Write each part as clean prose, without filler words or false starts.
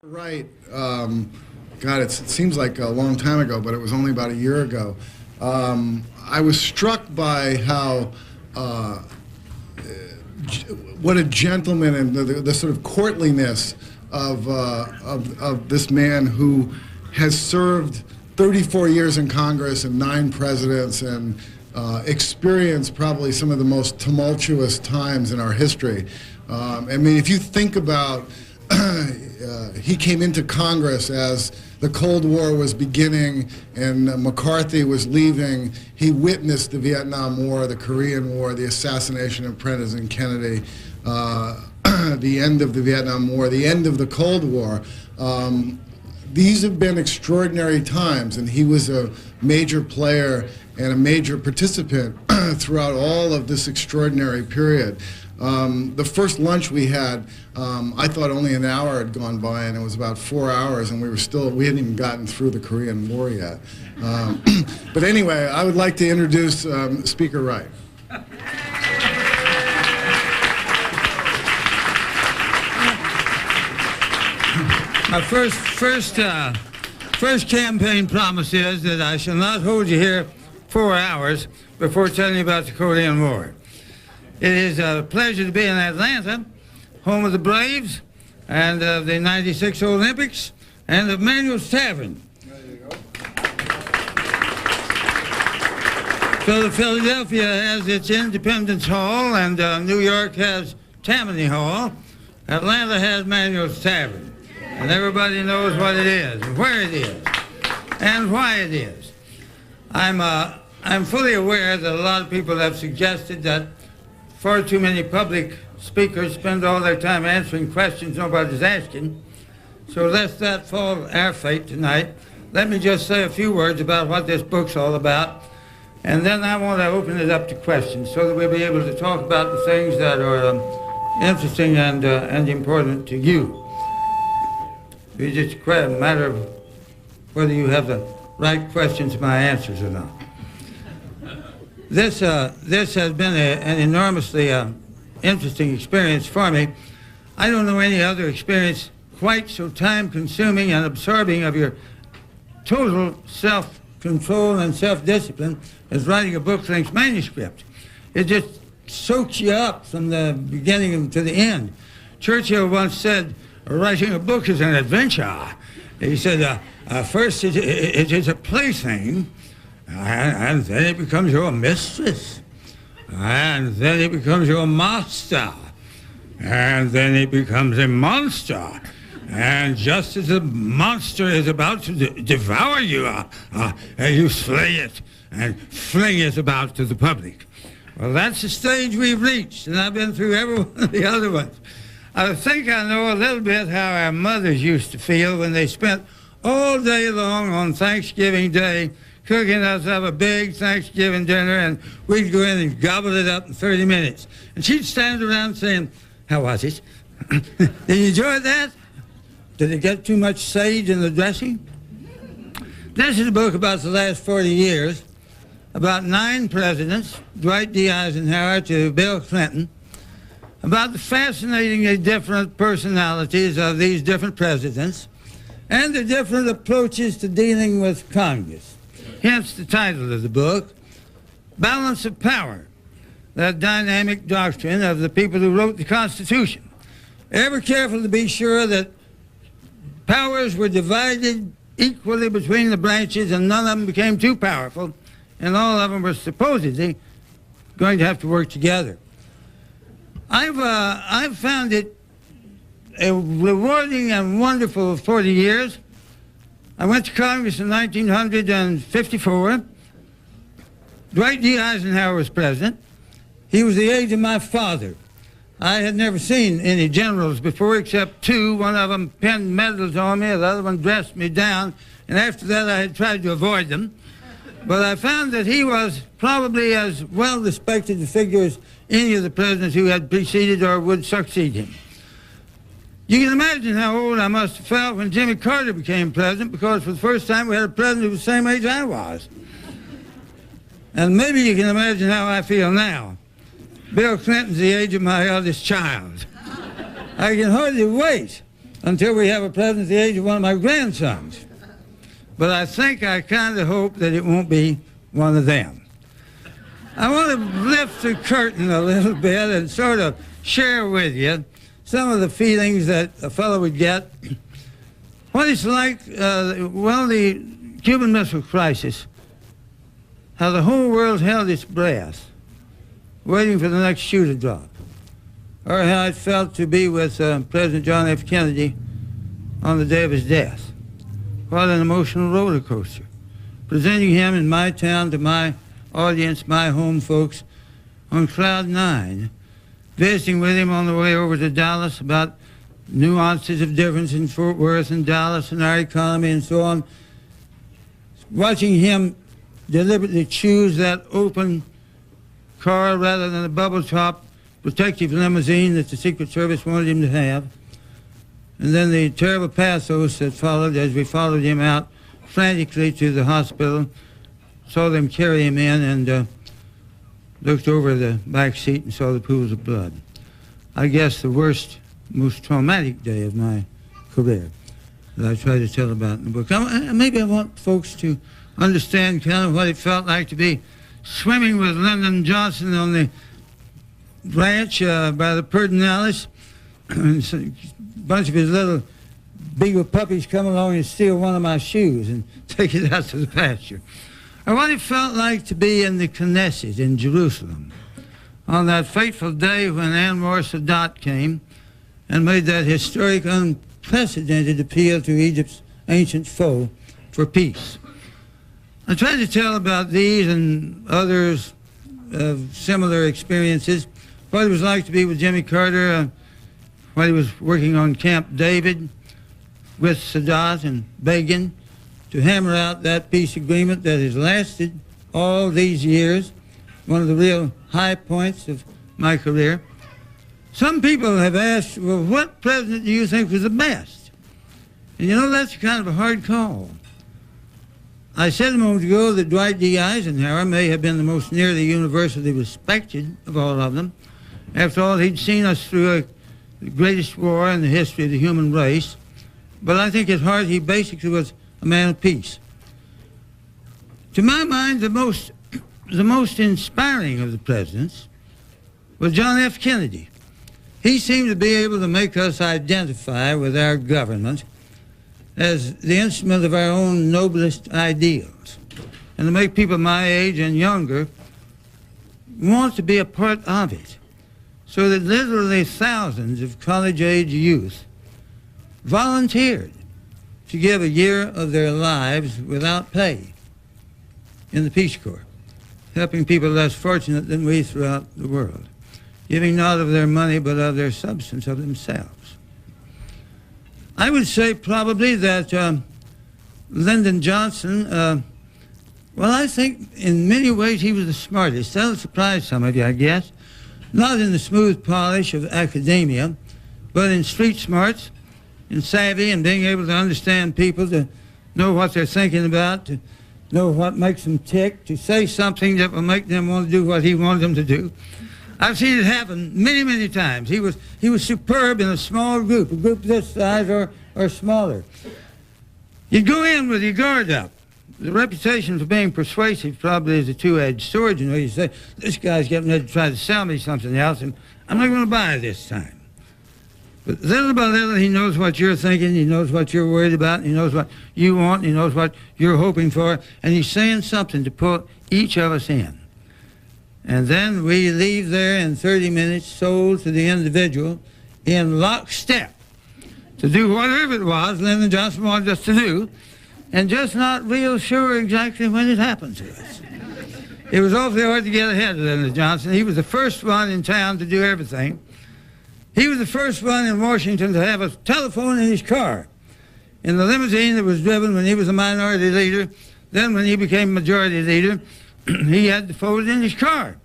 Right. God, it seems like a long time ago, but it was only about a year ago. I was struck by how what a gentleman and the sort of courtliness of this man who has served 34 years in Congress and 9 presidents and experienced probably some of the most tumultuous times in our history. I mean, if you think about he came into Congress as the Cold War was beginning and McCarthy was leaving. He witnessed the Vietnam War, the Korean War, the assassination of President Kennedy, the end of the Vietnam War, the end of the Cold War. These have been extraordinary times, and he was a major player and a major participant throughout all of this extraordinary period. The first lunch we had, I thought only an hour had gone by, and it was about 4 hours, and we hadn't even gotten through the Korean War yet. But anyway, I would like to introduce Speaker Wright. My first campaign promise is that I shall not hold you here 4 hours before telling you about the Korean War. It is a pleasure to be in Atlanta, home of the Braves and of the '96 Olympics and of Manuel's Tavern. There you go. So Philadelphia has its Independence Hall, and New York has Tammany Hall. Atlanta has Manuel's Tavern. And everybody knows what it is, and where it is, and why it is. I'm fully aware that a lot of people have suggested that far too many public speakers spend all their time answering questions nobody's asking. So lest that fall our fate tonight, let me just say a few words about what this book's all about, and then I want to open it up to questions so that we'll be able to talk about the things that are interesting and important to you. It's just a matter of whether you have the right questions to my answers or not. This has been an enormously interesting experience for me. I don't know any other experience quite so time-consuming and absorbing of your total self-control and self-discipline as writing a book-length manuscript. It just soaks you up from the beginning to the end. Churchill once said, writing a book is an adventure. He said, first it is a plaything, and then it becomes your mistress, and then it becomes your master, and then it becomes a monster. And just as the monster is about to devour you, you slay it and fling it about to the public. Well, that's the stage we've reached, and I've been through every one of the other ones. I think I know a little bit how our mothers used to feel when they spent all day long on Thanksgiving Day cooking us up a big Thanksgiving dinner, and we'd go in and gobble it up in 30 minutes. And she'd stand around saying, "How was it? Did you enjoy that? Did it get too much sage in the dressing?" This is a book about the last 40 years, about 9 presidents, Dwight D. Eisenhower to Bill Clinton, about the fascinatingly different personalities of these different presidents and the different approaches to dealing with Congress. Hence the title of the book, Balance of Power, that dynamic doctrine of the people who wrote the Constitution. Ever careful to be sure that powers were divided equally between the branches and none of them became too powerful, and all of them were supposedly going to have to work together. I've found it a rewarding and wonderful 40 years. I went to Congress in 1954. Dwight D. Eisenhower was president. He was the age of my father. I had never seen any generals before except 2. One of them pinned medals on me, the other one dressed me down, and after that I had tried to avoid them. But I found that he was probably as well respected a figure as any of the presidents who had preceded or would succeed him. You can imagine how old I must have felt when Jimmy Carter became president, because for the first time we had a president who was the same age I was. And maybe you can imagine how I feel now. Bill Clinton's the age of my eldest child. I can hardly wait until we have a president at the age of one of my grandsons. But I think I kind of hope that it won't be one of them. I want to lift the curtain a little bit and sort of share with you some of the feelings that a fellow would get. What it's like, well, the Cuban Missile Crisis, how the whole world held its breath, waiting for the next shoe to drop, or how it felt to be with President John F. Kennedy on the day of his death. What an emotional roller coaster. Presenting him in my town to my audience, my home folks, on Cloud 9, visiting with him on the way over to Dallas about nuances of difference in Fort Worth and Dallas and our economy and so on. Watching him deliberately choose that open car rather than a bubble top protective limousine that the Secret Service wanted him to have. And then the terrible pathos that followed as we followed him out frantically to the hospital, saw them carry him in, and looked over the back seat and saw the pools of blood. I guess the worst, most traumatic day of my career that I try to tell about in the book. Maybe I want folks to understand kind of what it felt like to be swimming with Lyndon Johnson on the ranch by the Pedernales. And a bunch of his little beagle puppies come along and steal one of my shoes and take it out to the pasture. Or what it felt like to be in the Knesset in Jerusalem on that fateful day when Anwar Sadat came and made that historic, unprecedented appeal to Egypt's ancient foe for peace. I tried to tell about these and others of similar experiences, what it was like to be with Jimmy Carter, when he was working on Camp David with Sadat and Begin to hammer out that peace agreement that has lasted all these years, one of the real high points of my career. Some people have asked, well, what president do you think was the best? And you know, that's kind of a hard call. I said a moment ago that Dwight D. Eisenhower may have been the most nearly universally respected of all of them. After all, he'd seen us through the greatest war in the history of the human race. But I think at heart he basically was a man of peace. To my mind, the most inspiring of the presidents was John F. Kennedy. He seemed to be able to make us identify with our government as the instrument of our own noblest ideals, and to make people my age and younger want to be a part of it, so that literally thousands of college-age youth volunteered to give a year of their lives without pay in the Peace Corps, helping people less fortunate than we throughout the world, giving not of their money but of their substance, of themselves. I would say probably that Lyndon Johnson, well, I think in many ways he was the smartest. That'll surprise some of you, I guess. Not in the smooth polish of academia, but in street smarts, and savvy, and being able to understand people, to know what they're thinking about, to know what makes them tick, to say something that will make them want to do what he wanted them to do. I've seen it happen many, many times. He was superb in a small group, a group this size or smaller. You'd go in with your guard up. The reputation for being persuasive probably is a two-edged sword. You know, you say, this guy's getting ready to try to sell me something else, and I'm not going to buy it this time. But little by little, he knows what you're thinking, he knows what you're worried about, he knows what you want, he knows what you're hoping for, and he's saying something to pull each of us in. And then we leave there in 30 minutes, sold to the individual in lockstep to do whatever it was Lyndon Johnson wanted us to do, and just not real sure exactly when it happened to us. It was awfully hard to get ahead of Lyndon Johnson. He was the first one in town to do everything. He was the first one in Washington to have a telephone in his car, in the limousine that was driven when he was a minority leader. Then when he became majority leader, he had the phone in his car.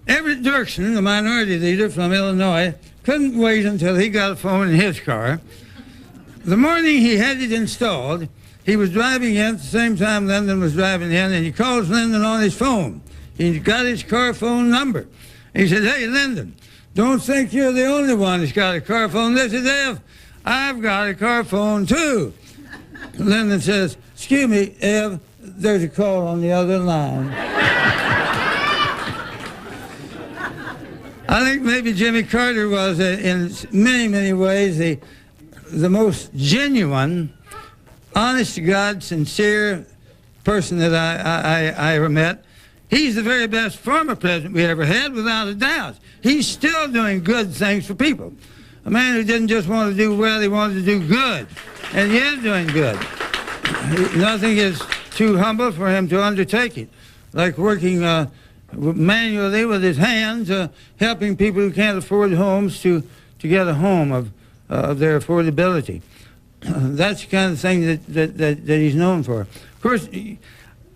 Everett Dirksen, the minority leader from Illinois, couldn't wait until he got a phone in his car. The morning he had it installed, he was driving in at the same time Lyndon was driving in, and he calls Lyndon on his phone. He got his car phone number. He said, hey, Lyndon, don't think you're the only one that's got a car phone. This is F. I've got a car phone too. Lyndon says, excuse me, Ev, there's a call on the other line. I think maybe Jimmy Carter was, in many, many ways, the most genuine, honest-to-God, sincere person that I ever met. He's the very best former president we ever had, without a doubt. He's still doing good things for people. A man who didn't just want to do well, he wanted to do good. And he is doing good. Nothing is too humble for him to undertake it. Like working manually with his hands, helping people who can't afford homes to get a home of their affordability. That's the kind of thing that he's known for. Of course,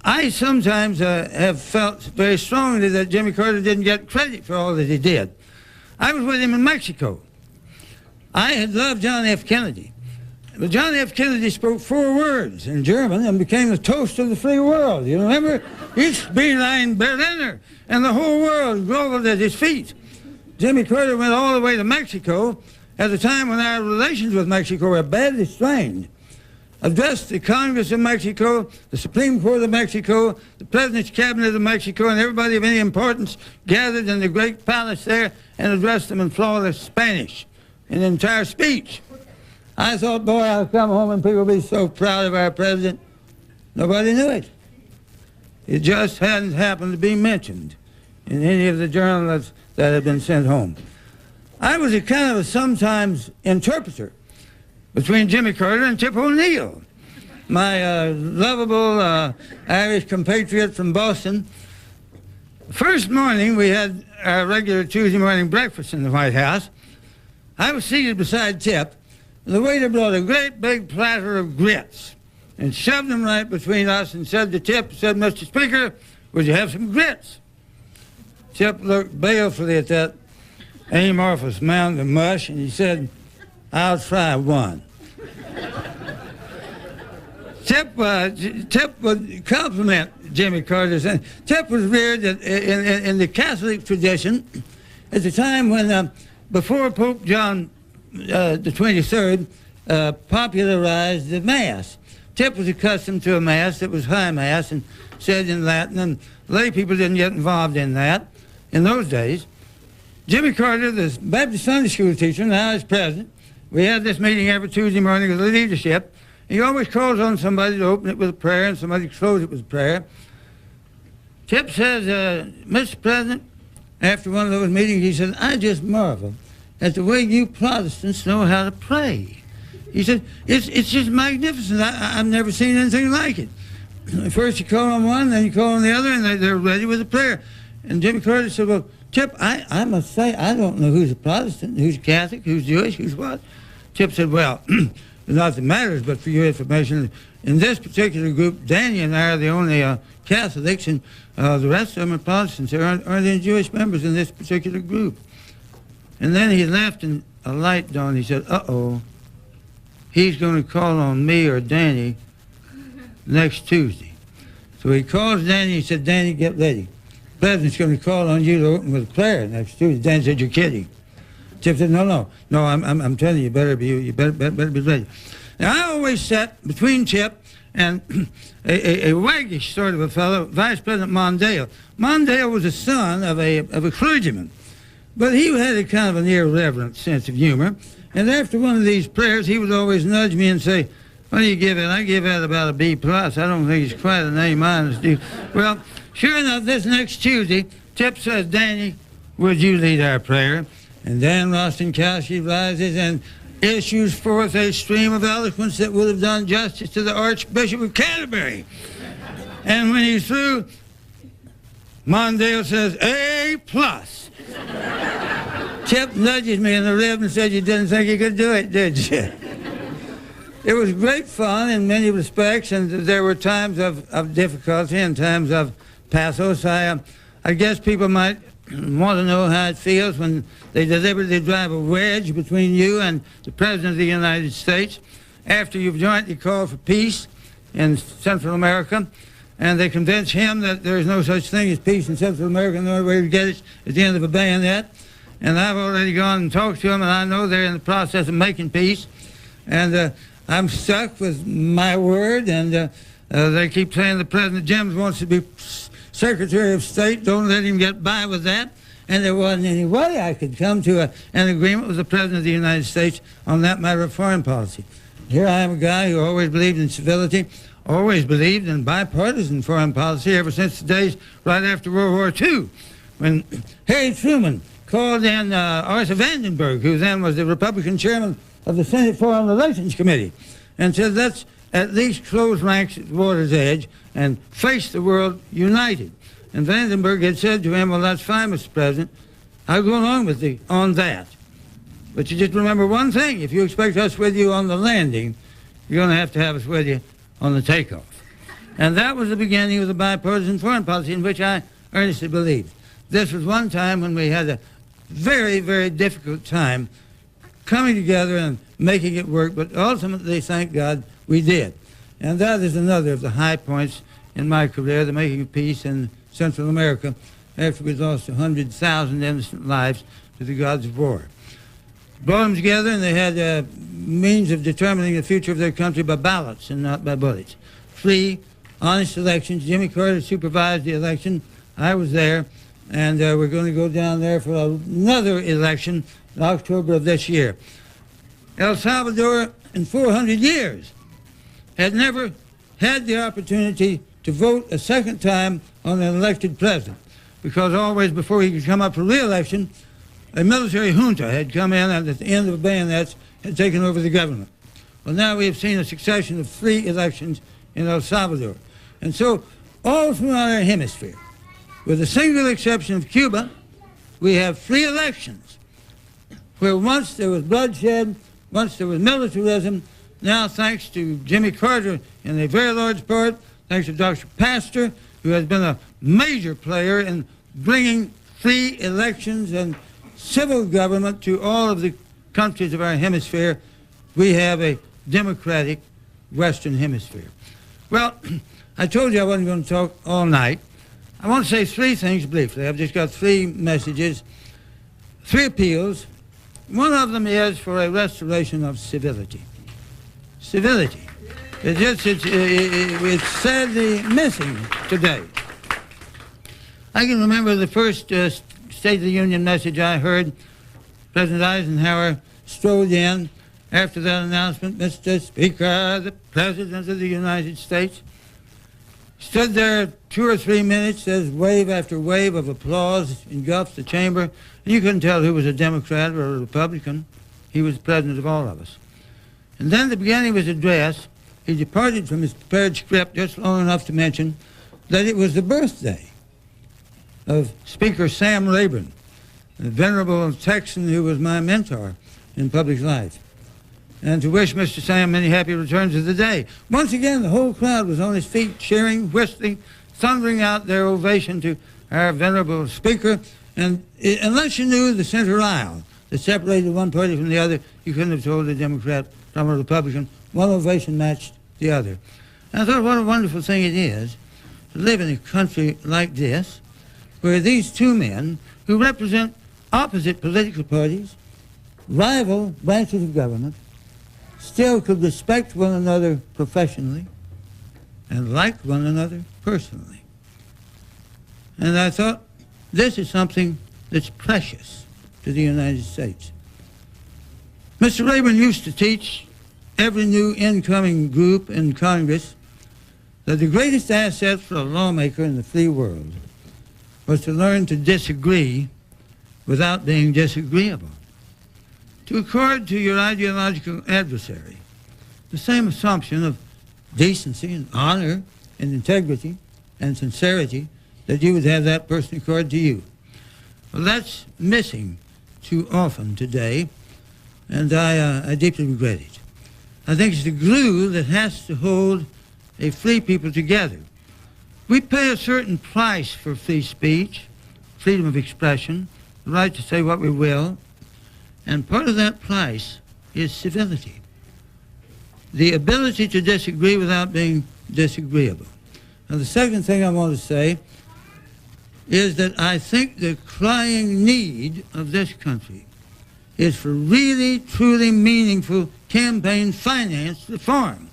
I sometimes have felt very strongly that Jimmy Carter didn't get credit for all that he did. I was with him in Mexico. I had loved John F. Kennedy. But John F. Kennedy spoke 4 words in German and became the toast of the free world. You remember? Ich bin ein Berliner. And the whole world grovelled at his feet. Jimmy Carter went all the way to Mexico at a time when our relations with Mexico were badly strained. Addressed the Congress of Mexico, the Supreme Court of Mexico, the President's Cabinet of Mexico, and everybody of any importance gathered in the great palace there and addressed them in flawless Spanish, an entire speech. I thought, boy, I'll come home and people will be so proud of our president. Nobody knew it. It just hadn't happened to be mentioned in any of the journals that had been sent home. I was a kind of a sometimes interpreter between Jimmy Carter and Tip O'Neill, my lovable Irish compatriot from Boston. First morning, we had our regular Tuesday morning breakfast in the White House. I was seated beside Tip, and the waiter brought a great big platter of grits and shoved them right between us and said to Tip, said, Mr. Speaker, would you have some grits? Tip looked balefully at that amorphous mound of mush, and he said, I'll try one. Tip would compliment Jimmy Carter. Tip was reared in the Catholic tradition at the time when, before Pope John the 23rd popularized the Mass. Tip was accustomed to a Mass that was High Mass and said in Latin, and lay people didn't get involved in that in those days. Jimmy Carter, the Baptist Sunday school teacher, now is president. We had this meeting every Tuesday morning with the leadership. He always calls on somebody to open it with a prayer and somebody to close it with a prayer. Tip says, Mr. President, after one of those meetings, he said, I just marvel at the way you Protestants know how to pray. He said, it's just magnificent. I've never seen anything like it. First you call on one, then you call on the other, and they're ready with a prayer. And Jimmy Carter said, well, Tip, I must say, I don't know who's a Protestant, who's Catholic, who's Jewish, who's what. Tip said, well, not that matters, but for your information, in this particular group, Danny and I are the only Catholics, and the rest of them are Protestants. There aren't any Jewish members in this particular group. And then he left, and a light dawned. He said, uh-oh, he's going to call on me or Danny next Tuesday. So he calls Danny. He said, Danny, get ready. The president's going to call on you to open with a prayer next Tuesday. Danny said, you're kidding. Tip said, no, I'm telling you, you better be ready. Now, I always sat between Tip and a waggish sort of a fellow, Vice President Mondale. Mondale was the son of a clergyman, but he had a kind of an irreverent sense of humor. And after one of these prayers, he would always nudge me and say, what do you give it? I give it about a B+. I don't think it's quite an A-. Well, sure enough, this next Tuesday, Tip says, Danny, would you lead our prayer? And Dan Rostenkowski rises and issues forth a stream of eloquence that would have done justice to the Archbishop of Canterbury. And when he's through, Mondale says, A+. Tip nudges me in the rib and said, you didn't think you could do it, did you? It was great fun in many respects, and there were times of difficulty and times of pathos. I guess people might want to know how it feels when they deliberately drive a wedge between you and the President of the United States after you've jointly called for peace in Central America, and they convince him that there is no such thing as peace in Central America, and the only way to get it is the end of a bayonet. And I've already gone and talked to them, and I know they're in the process of making peace. And I'm stuck with my word, and they keep saying the President James wants to be Secretary of State. Don't let him get by with that. And there wasn't any way I could come to an agreement with the President of the United States on that matter of foreign policy. Here I am, a guy who always believed in civility, always believed in bipartisan foreign policy ever since the days right after World War II, when Harry Truman called in Arthur Vandenberg, who then was the Republican chairman of the Senate Foreign Relations Committee, and said, let's at least close ranks at the water's edge and face the world united. And Vandenberg had said to him, well, that's fine, Mr. President. I'll go along with you on that. But you just remember one thing. If you expect us with you on the landing, you're going to have us with you on the takeoff. And that was the beginning of the bipartisan foreign policy in which I earnestly believed. This was one time when we had a very, very difficult time coming together and making it work, but ultimately, thank God, we did. And that is another of the high points in my career, the making of peace in Central America after we lost 100,000 innocent lives to the gods of war. Brought them together, and they had means of determining the future of their country by ballots and not by bullets. Free, honest elections. Jimmy Carter supervised the election. I was there, and we're going to go down there for another election in October of this year. El Salvador, in 400 years, had never had the opportunity to vote a second time on an elected president, because always before he could come up for re-election, a military junta had come in and at the end of the bayonets had taken over the government. Well, now we have seen a succession of free elections in El Salvador. And so all throughout our hemisphere, with the single exception of Cuba, we have free elections, where once there was bloodshed, once there was militarism. Now, thanks to Jimmy Carter in a very large part, thanks to Dr. Pastor, who has been a major player in bringing free elections and civil government to all of the countries of our hemisphere, we have a democratic Western Hemisphere. Well, I told you I wasn't going to talk all night. I want to say three things briefly. I've just got three messages, three appeals. One of them is for a restoration of civility. Civility. It's sadly missing today. I can remember the first State of the Union message I heard. President Eisenhower strode in after that announcement, Mr. Speaker, the President of the United States. Stood there 2 or 3 minutes as wave after wave of applause engulfed the chamber. And you couldn't tell who was a Democrat or a Republican. He was the president of all of us. And then at the beginning of his address, he departed from his prepared script just long enough to mention that it was the birthday of Speaker Sam Rayburn, the venerable Texan who was my mentor in public life, and to wish Mr. Sam many happy returns of the day. Once again, the whole crowd was on his feet, cheering, whistling, thundering out their ovation to our venerable speaker. And unless you knew the center aisle that separated one party from the other, you couldn't have told a Democrat from a Republican. One ovation matched the other. And I thought, what a wonderful thing it is to live in a country like this, where these two men who represent opposite political parties, rival branches of government, still could respect one another professionally and like one another personally. And I thought, this is something that's precious to the United States. Mr. Rayburn used to teach every new incoming group in Congress that the greatest asset for a lawmaker in the free world was to learn to disagree without being disagreeable. To accord to your ideological adversary the same assumption of decency and honor and integrity and sincerity that you would have that person accord to you. Well, that's missing too often today, and I deeply regret it. I think it's the glue that has to hold a free people together. We pay a certain price for free speech, freedom of expression, the right to say what we will, and part of that price is civility. The ability to disagree without being disagreeable. Now, the second thing I want to say is that I think the crying need of this country is for really, truly meaningful campaign finance reform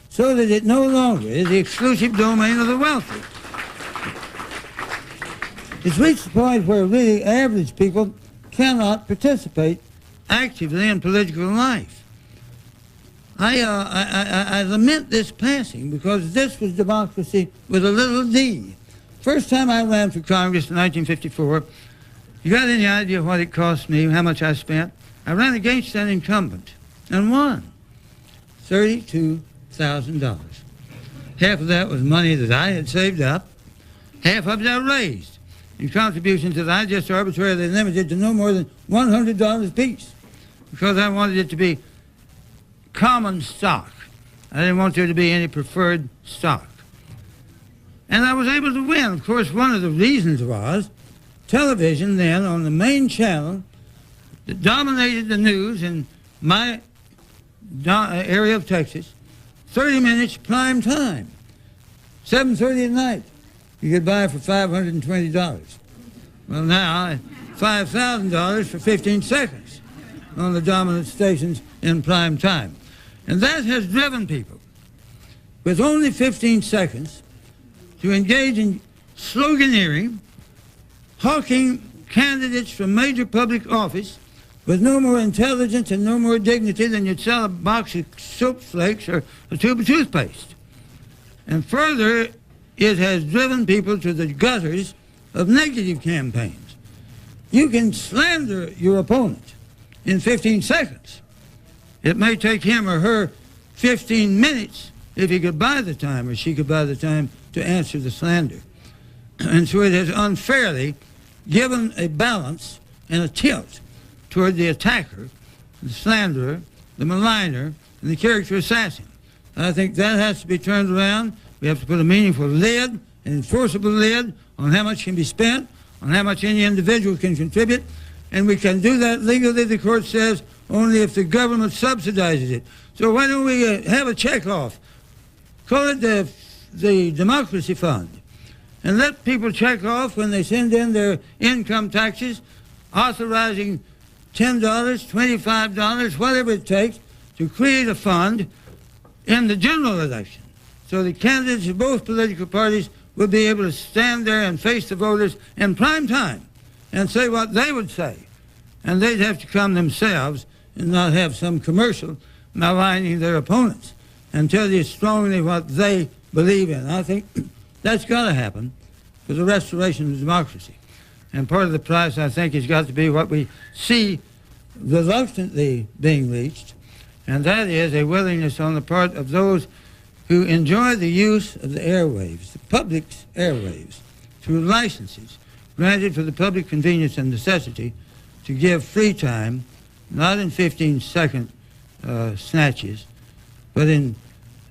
so that it no longer is the exclusive domain of the wealthy. It's reached the point where really average people cannot participate actively in political life. I lament this passing because this was democracy with a little d. First time I ran for Congress in 1954, you got any idea what it cost me, how much I spent? I ran against an incumbent and won $32,000. Half of that was money that I had saved up. Half of it I raised in contributions that I just arbitrarily limited to no more than $100 apiece because I wanted it to be common stock. I didn't want there to be any preferred stock. And I was able to win. Of course, one of the reasons was television then on the main channel that dominated the news in my area of Texas, 30 minutes prime time, 7:30 at night. You could buy it for $520. Well, now, $5,000 for 15 seconds on the dominant stations in prime time. And that has driven people, with only 15 seconds, to engage in sloganeering, hawking candidates for major public office with no more intelligence and no more dignity than you'd sell a box of soap flakes or a tube of toothpaste. And further, it has driven people to the gutters of negative campaigns. You can slander your opponent in 15 seconds. It may take him or her 15 minutes if he could buy the time or she could buy the time to answer the slander. And so it has unfairly given a balance and a tilt toward the attacker, the slanderer, the maligner, and the character assassin. I think that has to be turned around. We have to put a meaningful lid, an enforceable lid, on how much can be spent, on how much any individual can contribute, and we can do that legally, the court says, only if the government subsidizes it. So why don't we have a check-off? Call it the Democracy Fund, and let people check off when they send in their income taxes, authorizing $10, $25, whatever it takes, to create a fund in the general election, so the candidates of both political parties will be able to stand there and face the voters in prime time and say what they would say. And they'd have to come themselves and not have some commercial maligning their opponents and tell you strongly what they believe in. I think that's got to happen for the restoration of democracy. And part of the price, I think, has got to be what we see reluctantly being reached, and that is a willingness on the part of those who enjoy the use of the airwaves, the public's airwaves, through licenses granted for the public convenience and necessity, to give free time, not in 15-second snatches, but in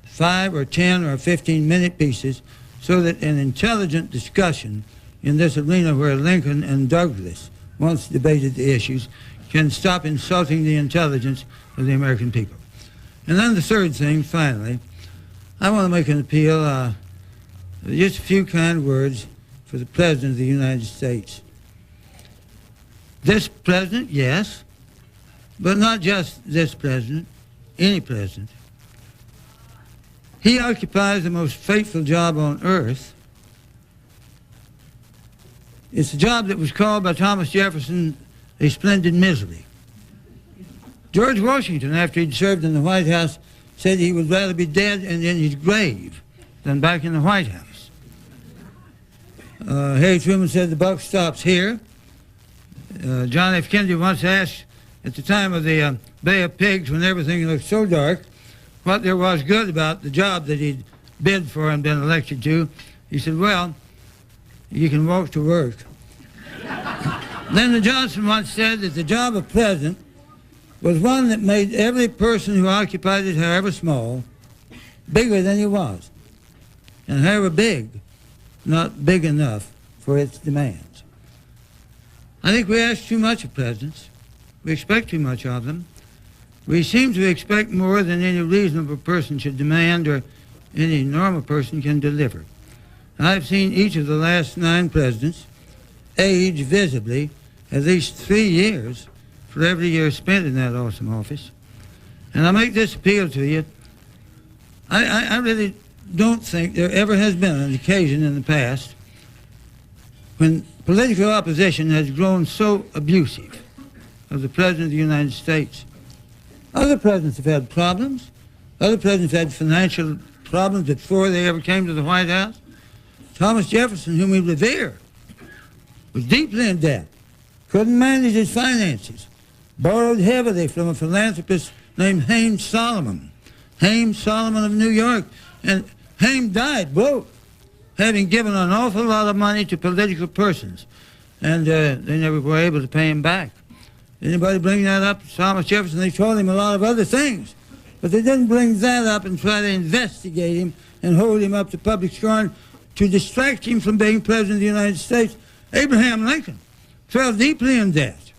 5 or 10 or 15-minute pieces, so that an intelligent discussion in this arena where Lincoln and Douglas once debated the issues can stop insulting the intelligence of the American people. And then the third thing, finally, I want to make an appeal, just a few kind words for the President of the United States. This president, yes, but not just this president, any president. He occupies the most fateful job on earth. It's a job that was called by Thomas Jefferson a splendid misery. George Washington, after he'd served in the White House, said he would rather be dead and in his grave than back in the White House. Harry Truman said the buck stops here. John F. Kennedy once asked, at the time of the Bay of Pigs, when everything looked so dark, what there was good about the job that he'd bid for and been elected to. He said, well, you can walk to work. Lyndon Johnson once said that the job of president was one that made every person who occupied it, however small, bigger than he was, and however big, not big enough for its demands. I think we ask too much of presidents. We expect too much of them. We seem to expect more than any reasonable person should demand or any normal person can deliver. I've seen each of the last 9 presidents age visibly at least 3 years for every year spent in that awesome office. And I make this appeal to you. I really don't think there ever has been an occasion in the past when political opposition has grown so abusive of the President of the United States. Other presidents have had problems. Other presidents had financial problems before they ever came to the White House. Thomas Jefferson, whom we revere, was deeply in debt, couldn't manage his finances, borrowed heavily from a philanthropist named Hames Solomon of New York, and Hames died broke, having given an awful lot of money to political persons, and they never were able to pay him back. Anybody bring that up to Thomas Jefferson? They told him a lot of other things, but they didn't bring that up and try to investigate him and hold him up to public scorn to distract him from being President of the United States. Abraham Lincoln fell deeply in debt,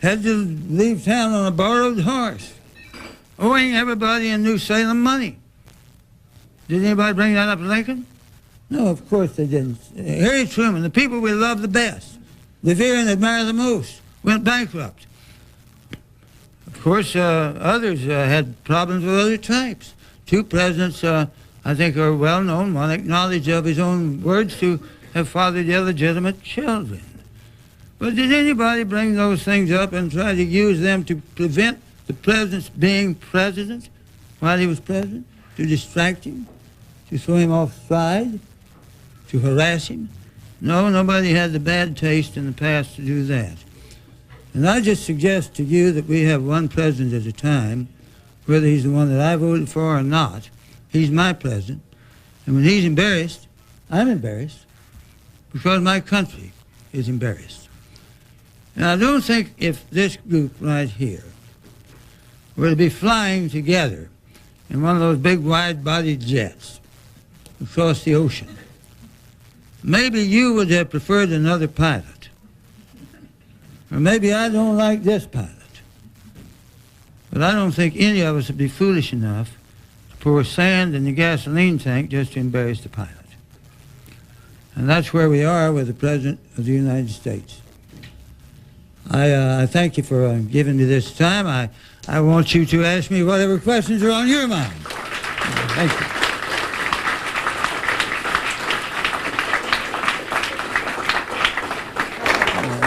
had to leave town on a borrowed horse, owing everybody in New Salem money. Did anybody bring that up to Lincoln? No, of course they didn't. Harry Truman, the people we love the best, revere and admire the most, went bankrupt. Of course, others had problems with other types. Two presidents, I think, are well known. One acknowledged of his own words to have fathered illegitimate children. But did anybody bring those things up and try to use them to prevent the president's being president while he was president, to distract him, to throw him off stride, to harass him? No, nobody had the bad taste in the past to do that. And I just suggest to you that we have one president at a time, whether he's the one that I voted for or not. He's my president. And when he's embarrassed, I'm embarrassed because my country is embarrassed. And I don't think if this group right here were to be flying together in one of those big wide-bodied jets across the ocean, maybe you would have preferred another pilot. Or maybe I don't like this pilot. But I don't think any of us would be foolish enough to pour sand in the gasoline tank just to embarrass the pilot. And that's where we are with the President of the United States. I thank you for giving me this time. I want you to ask me whatever questions are on your mind. Thank you.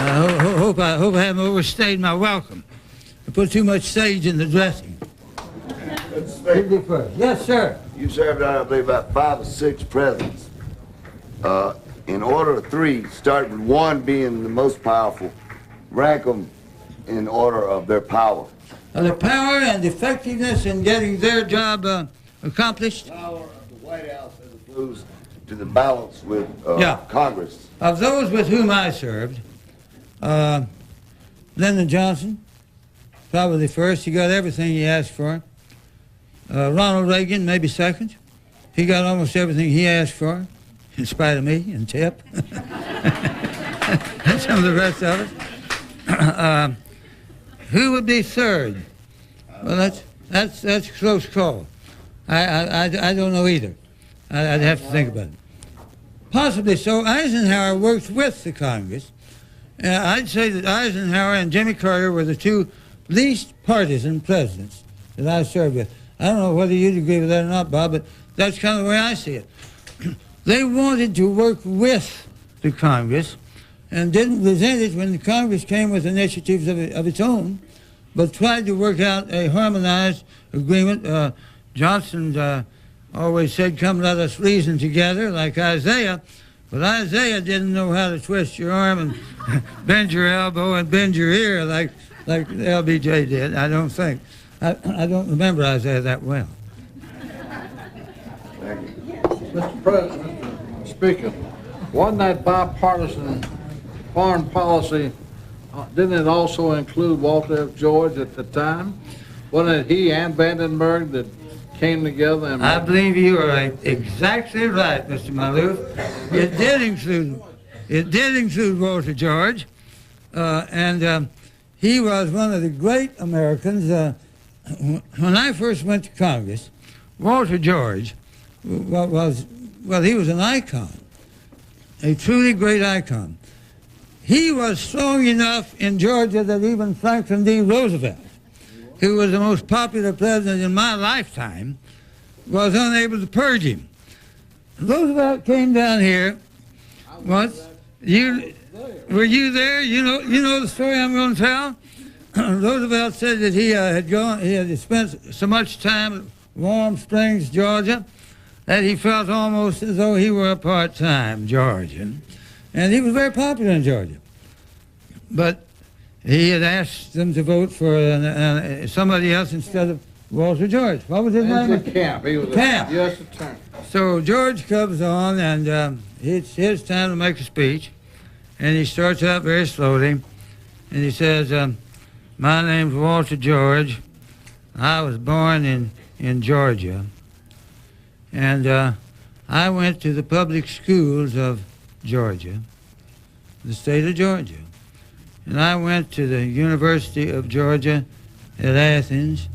I hope I haven't overstayed my welcome. I put too much sage in the dressing. Yes, sir. You served, I believe, about 5 or 6 presidents. In order of 3, start with 1 being the most powerful. Rank them in order of their power. The power and effectiveness in getting their job accomplished. Power of the White House as opposed to the balance with Congress. Of those with whom I served, Lyndon Johnson, probably first. He got everything he asked for. Ronald Reagan, maybe second. He got almost everything he asked for, in spite of me and Tip. And some of the rest of us. Who would be third? Well, that's a close call. I don't know either. I'd have to think about it. Possibly so. Eisenhower worked with the Congress. I'd say that Eisenhower and Jimmy Carter were the 2 least partisan presidents that I served with. I don't know whether you'd agree with that or not, Bob, but that's kind of the way I see it. They wanted to work with the Congress and didn't resent it when the Congress came with initiatives of its own, but tried to work out a harmonized agreement. Johnson always said, "Come, let us reason together," like Isaiah. But Isaiah didn't know how to twist your arm and bend your elbow and bend your ear like LBJ did, I don't think. I don't remember Isaiah that well. Thank you. Mr. President, Mr. Speaker, wasn't that bipartisan foreign policy, didn't it also include Walter F. George at the time? Wasn't it he and Vandenberg that came together and... I believe you are exactly right, Mr. Maloof. It did include Walter George, and he was one of the great Americans. When I first went to Congress, Walter George he was an icon, a truly great icon. He was strong enough in Georgia that even Franklin D. Roosevelt who was the most popular president in my lifetime, was unable to purge him. Roosevelt came down here once. Were you there? You know the story I'm going to tell? Roosevelt said that he had spent so much time at Warm Springs, Georgia, that he felt almost as though he were a part-time Georgian. And he was very popular in Georgia. But he had asked them to vote for somebody else instead of Walter George. What was his name? Camp. He was Camp. a U.S. attorney. So George comes on, and it's his time to make a speech. And he starts out very slowly, and he says, my name's Walter George. I was born in Georgia. And I went to the public schools of Georgia, the state of Georgia. And I went to the University of Georgia at Athens,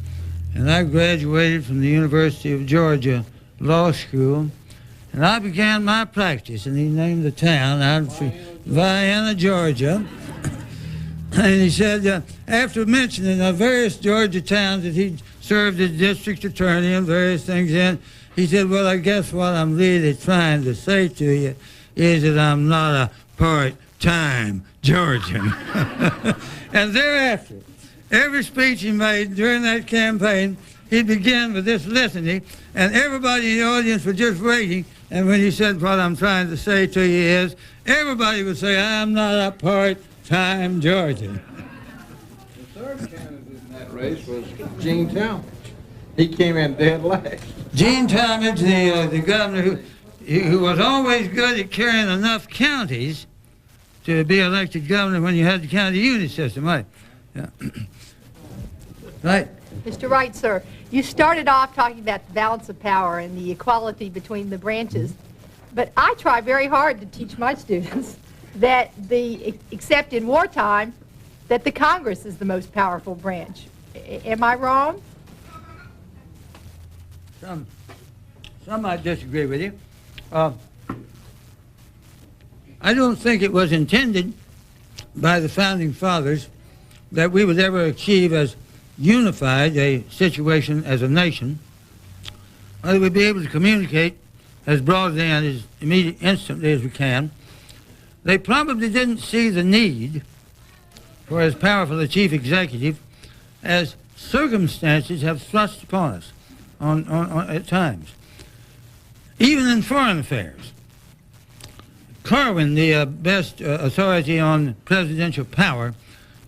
and I graduated from the University of Georgia Law School, and I began my practice, and he named the town out of Vienna, Georgia. And he said, after mentioning the various Georgia towns that he'd served as district attorney and various things in, he said, well, I guess what I'm really trying to say to you is that I'm not a part-time Georgian. And thereafter, every speech he made during that campaign, he'd begin with this litany, and everybody in the audience was just waiting. And when he said, what I'm trying to say to you is, everybody would say, I'm not a part-time Georgian. The third candidate in that race was Gene Talmadge. He came in dead last. Gene Talmadge, the governor who was always good at carrying enough counties to be elected governor when you had the county unit system, right? Yeah. Right. Mr. Wright, sir, you started off talking about the balance of power and the equality between the branches, but I try very hard to teach my students that except in wartime, that the Congress is the most powerful branch. Am I wrong? Some might disagree with you. I don't think it was intended by the Founding Fathers that we would ever achieve as unified a situation as a nation, or that we'd be able to communicate as broadly and as instantly as we can. They probably didn't see the need for as powerful a chief executive as circumstances have thrust upon us at times, even in foreign affairs. Carwin, the best authority on presidential power,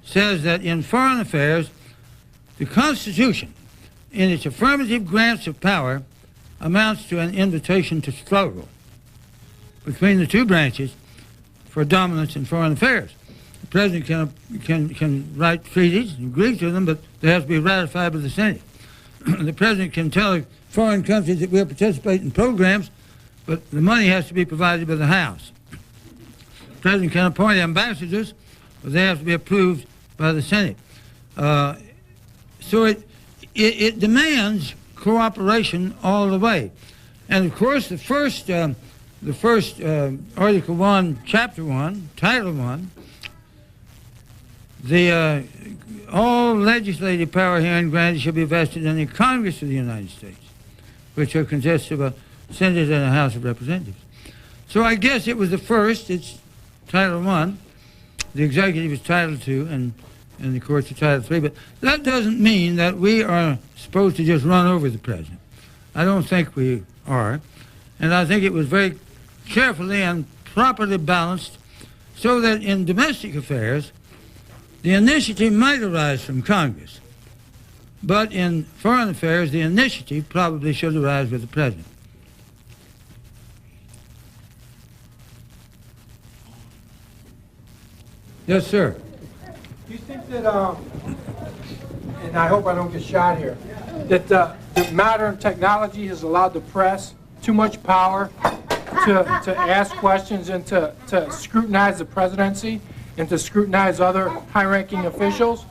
says that in foreign affairs, the Constitution, in its affirmative grants of power, amounts to an invitation to struggle between the two branches for dominance in foreign affairs. The president can write treaties and agree to them, but they have to be ratified by the Senate. The president can tell foreign countries that we'll participate in programs, but the money has to be provided by the House. The president can appoint ambassadors, but they have to be approved by the Senate. So it demands cooperation all the way. And of course, the first Article 1, Chapter 1, Title 1, all legislative power herein granted shall be vested in the Congress of the United States, which consists of a Senate and a House of Representatives. So I guess it was the first. It's Title 1. The executive is Title 2, and the courts are Title 3. But that doesn't mean that we are supposed to just run over the president. I don't think we are. And I think it was very carefully and properly balanced so that in domestic affairs, the initiative might arise from Congress. But in foreign affairs, the initiative probably should arise with the president. Yes, sir. Do you think that, and I hope I don't get shot here, that the modern technology has allowed the press too much power to ask questions and to scrutinize the presidency and to scrutinize other high-ranking officials?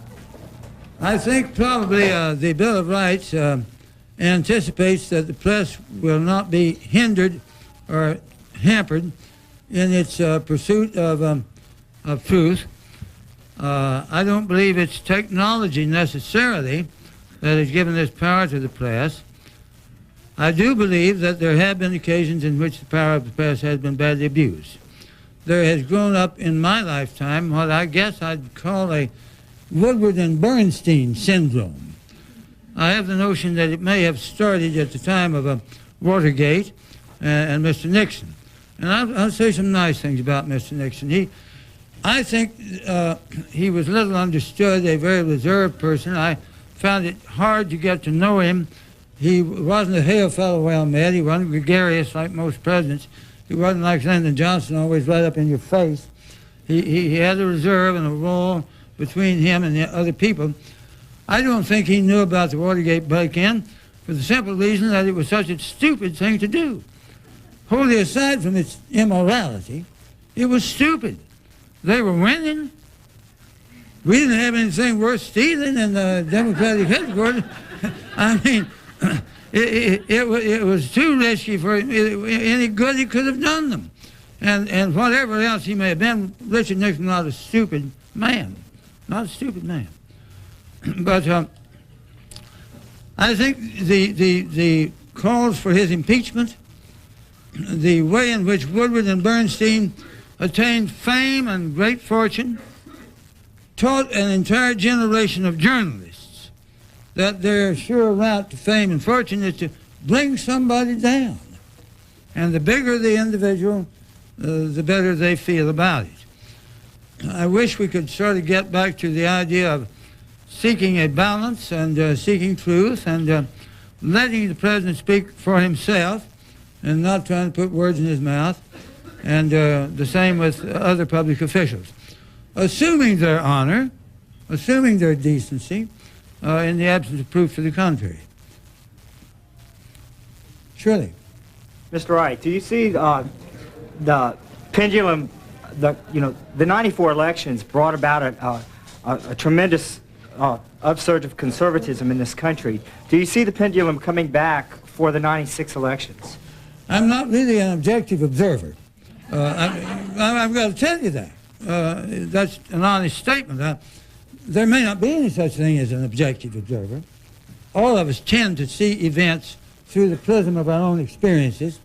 I think probably the Bill of Rights anticipates that the press will not be hindered or hampered in its pursuit of truth. I don't believe it's technology necessarily that has given this power to the press. I do believe that there have been occasions in which the power of the press has been badly abused. There has grown up in my lifetime what I guess I'd call a Woodward and Bernstein syndrome. I have the notion that it may have started at the time of Watergate and Mr. Nixon. And I'll say some nice things about Mr. Nixon. I think he was little understood, a very reserved person. I found it hard to get to know him. He wasn't a hail fellow well met. He wasn't gregarious like most presidents. He wasn't like Lyndon Johnson, always right up in your face. He had a reserve and a role between him and the other people. I don't think he knew about the Watergate break-in for the simple reason that it was such a stupid thing to do. Wholly aside from its immorality, it was stupid. They were winning. We didn't have anything worth stealing in the Democratic headquarters. I mean, it was too risky for any good he could have done them. And whatever else he may have been, Richard Nixon was not a stupid man. Not a stupid man. But I think the calls for his impeachment, the way in which Woodward and Bernstein attained fame and great fortune, taught an entire generation of journalists that their sure route to fame and fortune is to bring somebody down. And the bigger the individual, the better they feel about it. I wish we could sort of get back to the idea of seeking a balance and seeking truth and letting the president speak for himself and not trying to put words in his mouth, and the same with other public officials. Assuming their honor, assuming their decency, in the absence of proof to the contrary. Surely. Mr. Wright, do you see the pendulum, the 94 elections brought about a tremendous upsurge of conservatism in this country. Do you see the pendulum coming back for the 96 elections? I'm not really an objective observer. I've got to tell you that. That's an honest statement. There may not be any such thing as an objective observer. All of us tend to see events through the prism of our own experiences,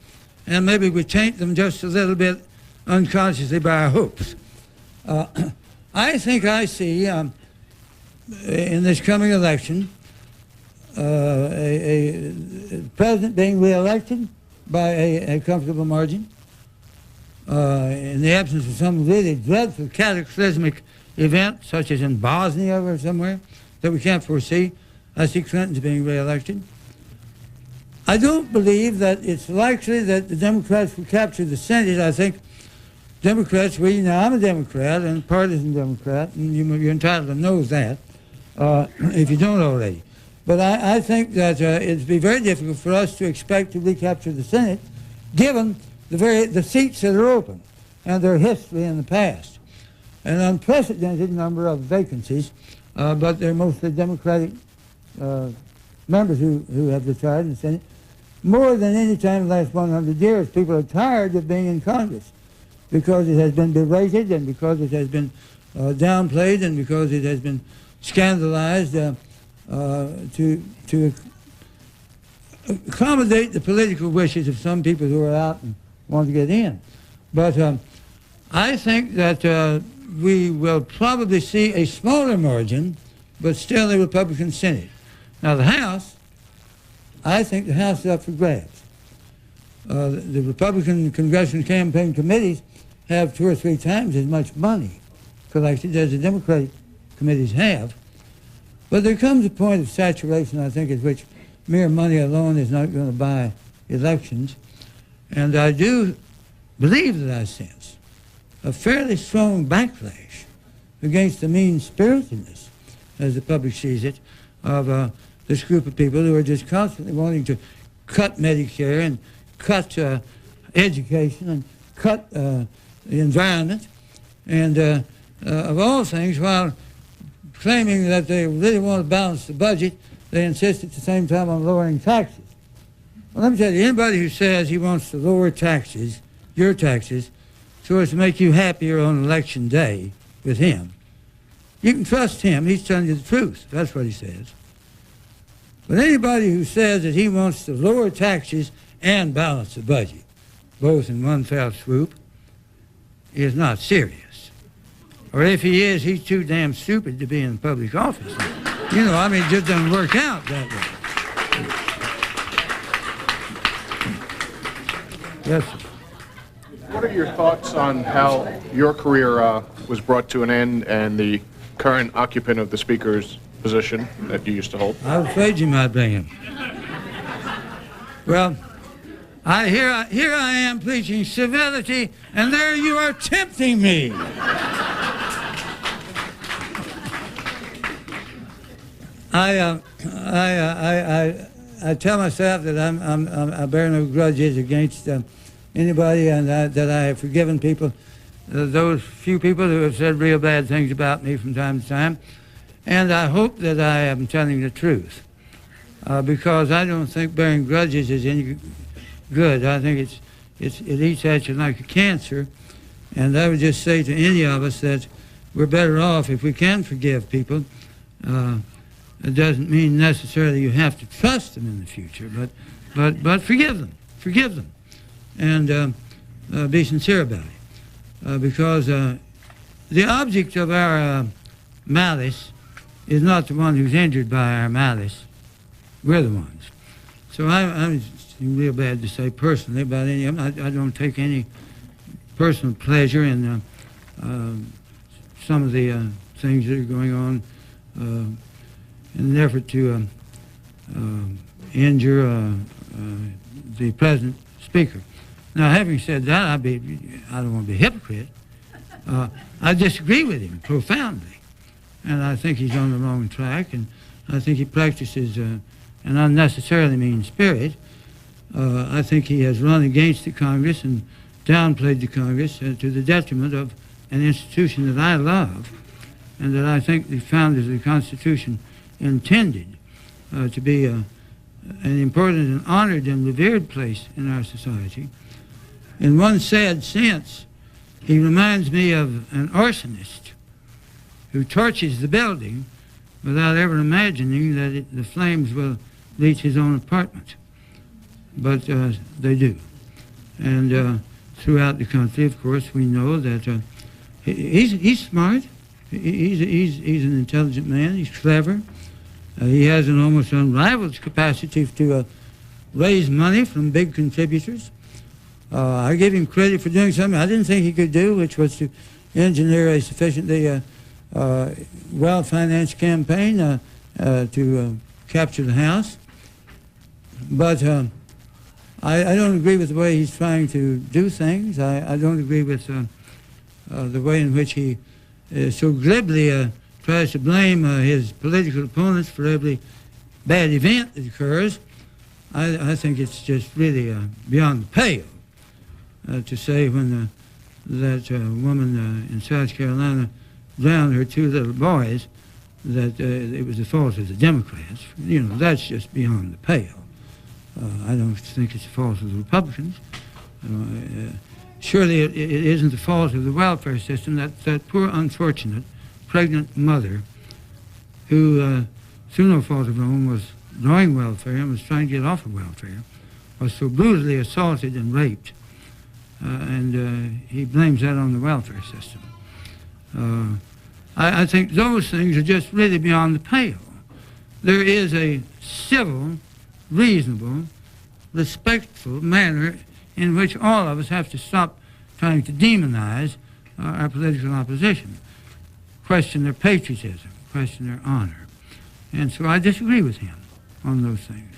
and maybe we taint them just a little bit unconsciously by our hopes. I think I see in this coming election a president being reelected by a comfortable margin. In the absence of some really dreadful cataclysmic event, such as in Bosnia or somewhere, that we can't foresee, I see Clinton's being reelected. I don't believe that it's likely that the Democrats will capture the Senate. I think Democrats, I'm a Democrat and a partisan Democrat, and you're entitled to know that, if you don't already. But I think that it'd be very difficult for us to expect to recapture the Senate, given the seats that are open and their history in the past. An unprecedented number of vacancies, but they're mostly Democratic members who have retired in the Senate. More than any time in the last 100 years, people are tired of being in Congress because it has been berated and because it has been downplayed and because it has been scandalized to accommodate the political wishes of some people who are out and want to get in. But I think that we will probably see a smaller margin, but still a Republican Senate. Now the House, I think the House is up for grabs. The Republican Congressional Campaign Committees have 2 or 3 times as much money collected as the Democratic committees have. But there comes a point of saturation, I think, at which mere money alone is not going to buy elections. And I do believe that I sense a fairly strong backlash against the mean-spiritedness, as the public sees it, of this group of people who are just constantly wanting to cut Medicare and cut education and cut the environment and of all things, while claiming that they really want to balance the budget, they insist at the same time on lowering taxes. Well, let me tell you, anybody who says he wants to lower taxes, your taxes, so as to make you happier on election day with him, you can trust him. He's telling you the truth. That's what he says. But anybody who says that he wants to lower taxes and balance the budget, both in one fell swoop, is not serious. Or if he is, he's too damn stupid to be in public office. You know, I mean, it just doesn't work out that way. Yes, sir. What are your thoughts on how your career was brought to an end and the current occupant of the Speaker's position that you used to hold? I was afraid you might bring him. Well, here I am preaching civility, and there you are tempting me. I tell myself that I bear no grudges against anybody, and that I have forgiven people, those few people who have said real bad things about me from time to time, and I hope that I am telling the truth, because I don't think bearing grudges is any good. I think it eats at you like a cancer, and I would just say to any of us that we're better off if we can forgive people. It doesn't mean necessarily you have to trust them in the future, but forgive them, and be sincere about it, because the object of our malice is not the one who's injured by our malice. We're the ones. So I'm real bad to say personally about any of them. I don't take any personal pleasure in some of the things that are going on in an effort to injure the present speaker. Now, having said that, I don't want to be a hypocrite. I disagree with him profoundly, and I think he's on the wrong track, and I think he practices an unnecessarily mean spirit. I think he has run against the Congress and downplayed the Congress to the detriment of an institution that I love, and that I think the founders of the Constitution intended to be an important and honored and revered place in our society. In one sad sense, he reminds me of an arsonist who torches the building without ever imagining that the flames will reach his own apartment. But they do. And throughout the country, of course, we know that he's smart. He's an intelligent man. He's clever. He has an almost unrivaled capacity to raise money from big contributors. I give him credit for doing something I didn't think he could do, which was to engineer a sufficiently well-financed campaign to capture the House. But I don't agree with the way he's trying to do things. I don't agree with the way in which he so glibly tries to blame his political opponents for every bad event that occurs. I think it's just really beyond the pale to say when that woman in South Carolina drowned her two little boys that it was the fault of the Democrats. You know, that's just beyond the pale. I don't think it's the fault of the Republicans. Surely it isn't the fault of the welfare system. That poor, unfortunate, pregnant mother who, through no fault of her own, was drawing welfare and was trying to get off of welfare, was so brutally assaulted and raped. And he blames that on the welfare system. I think those things are just really beyond the pale. There is a civil, reasonable, respectful manner in which all of us have to stop trying to demonize our political opposition, question their patriotism, question their honor. And so I disagree with him on those things.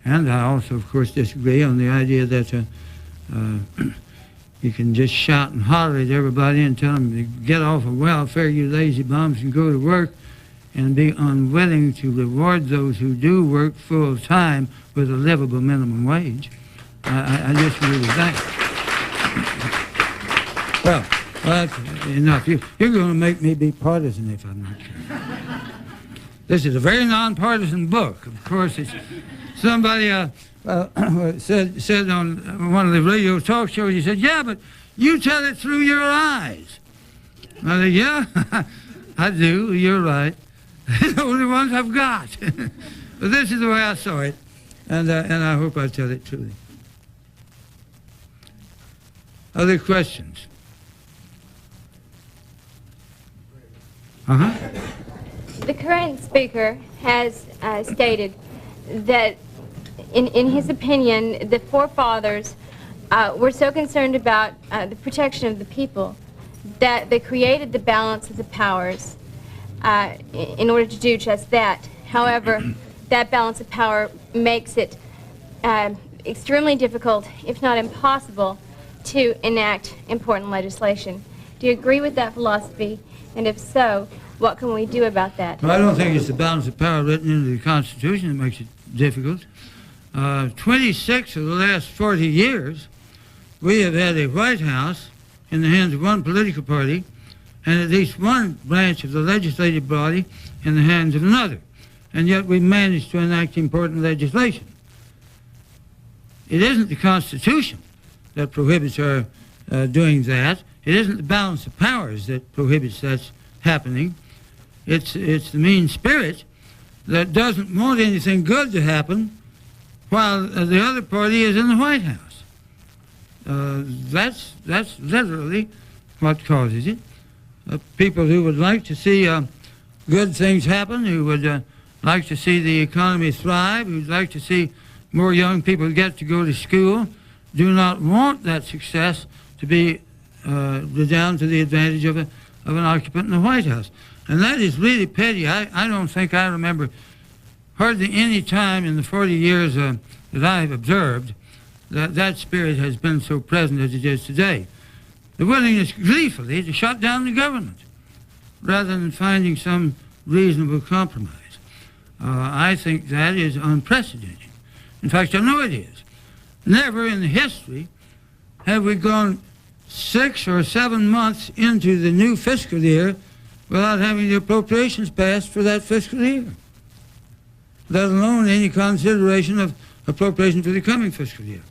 And I also, of course, disagree on the idea that you can just shout and holler at everybody and tell them to get off of welfare, you lazy bums, and go to work, and be unwilling to reward those who do work full time with a livable minimum wage. I disagree with that. Well, that's enough. You're going to make me be partisan if I'm not careful. This is a very nonpartisan book. Of course, it's somebody said on one of the radio talk shows, he said, yeah, but you tell it through your eyes. I said, yeah, I do. You're right. The only ones I've got. But this is the way I saw it, and I hope I tell it truly. Other questions? The current speaker has stated that, in his opinion, the forefathers were so concerned about the protection of the people that they created the balance of the powers in order to do just that. However, that balance of power makes it extremely difficult, if not impossible, to enact important legislation. Do you agree with that philosophy? And if so, what can we do about that? Well, I don't think it's the balance of power written into the Constitution that makes it difficult. 26 of the last 40 years, we have had a White House in the hands of one political party and at least one branch of the legislative body in the hands of another. And yet we managed to enact important legislation. It isn't the Constitution that prohibits our doing that. It isn't the balance of powers that prohibits that happening. It's the mean spirit that doesn't want anything good to happen while the other party is in the White House. That's literally what causes it. People who would like to see good things happen, who would like to see the economy thrive, who'd like to see more young people get to go to school, do not want that success to be down to the advantage of an occupant in the White House. And that is really petty. I don't think I remember hardly any time in the 40 years that I've observed that spirit has been so present as it is today. The willingness gleefully to shut down the government rather than finding some reasonable compromise. I think that is unprecedented. In fact, I know it is. Never in the history have we gone 6 or 7 months into the new fiscal year without having the appropriations passed for that fiscal year, let alone any consideration of appropriation for the coming fiscal year.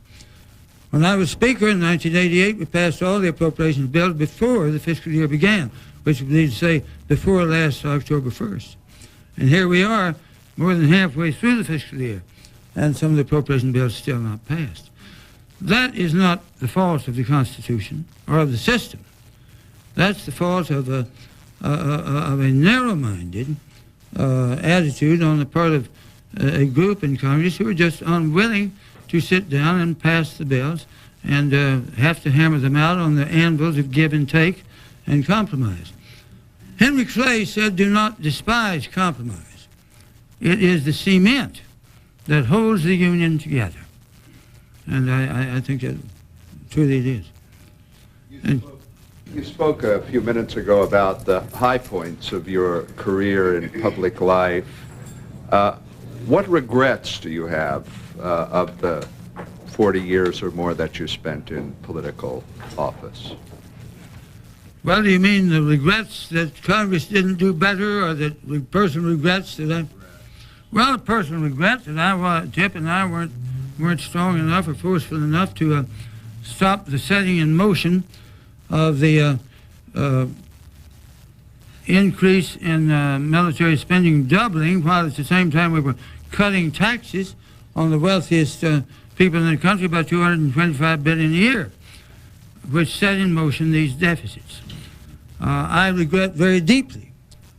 When I was Speaker in 1988, we passed all the appropriations bills before the fiscal year began, which would need to say before last October 1st. And here we are, more than halfway through the fiscal year, and some of the appropriation bills still not passed. That is not the fault of the Constitution or of the system. That's the fault of a narrow-minded attitude on the part of a group in Congress who are just unwilling to sit down and pass the bills and have to hammer them out on the anvils of give and take and compromise. Henry Clay said, "Do not despise compromise. It is the cement that holds the Union together." And I think that truly it is. You spoke a few minutes ago about the high points of your career in public life. What regrets do you have of the 40 years or more that you spent in political office? Well, do you mean the regrets that Congress didn't do better, or that the person regrets that I... Well, a person regrets that Tip and I weren't strong enough or forceful enough to stop the setting in motion of the increase in military spending doubling, while at the same time we were cutting taxes on the wealthiest people in the country by $225 billion a year, which set in motion these deficits. I regret very deeply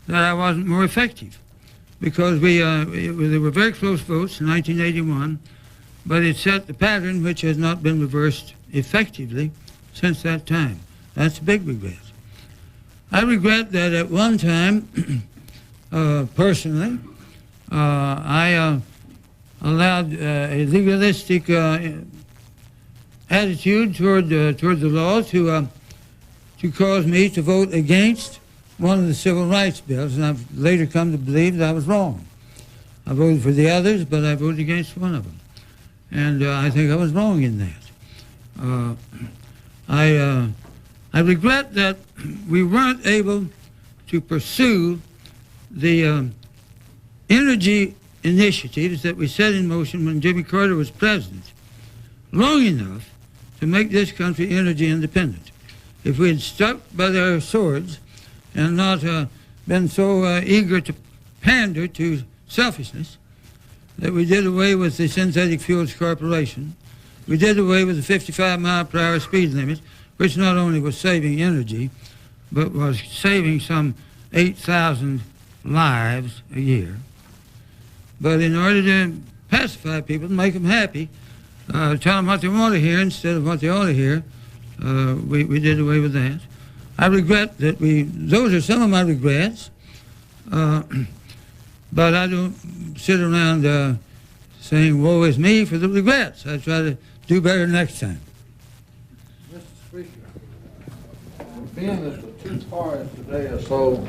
that I wasn't more effective, because there were very close votes in 1981, but it set the pattern which has not been reversed effectively since that time. That's a big regret. I regret that at one time, personally, I allowed a legalistic attitude toward the law to cause me to vote against one of the civil rights bills, and I've later come to believe that I was wrong. I voted for the others, but I voted against one of them. And I think I was wrong in that. I regret that we weren't able to pursue the energy initiatives that we set in motion when Jimmy Carter was president long enough to make this country energy independent. If we had stuck by our swords and not been so eager to pander to selfishness, that we did away with the Synthetic Fuels Corporation. We did away with the 55-mile-per-hour speed limit, which not only was saving energy, but was saving some 8,000 lives a year. But in order to pacify people, to make them happy, tell them what they want to hear instead of what they ought to hear, we did away with that. I regret that those are some of my regrets, but I don't sit around saying, woe is me for the regrets. I try to do better next time. Mr. Speaker, being that the two parties today are so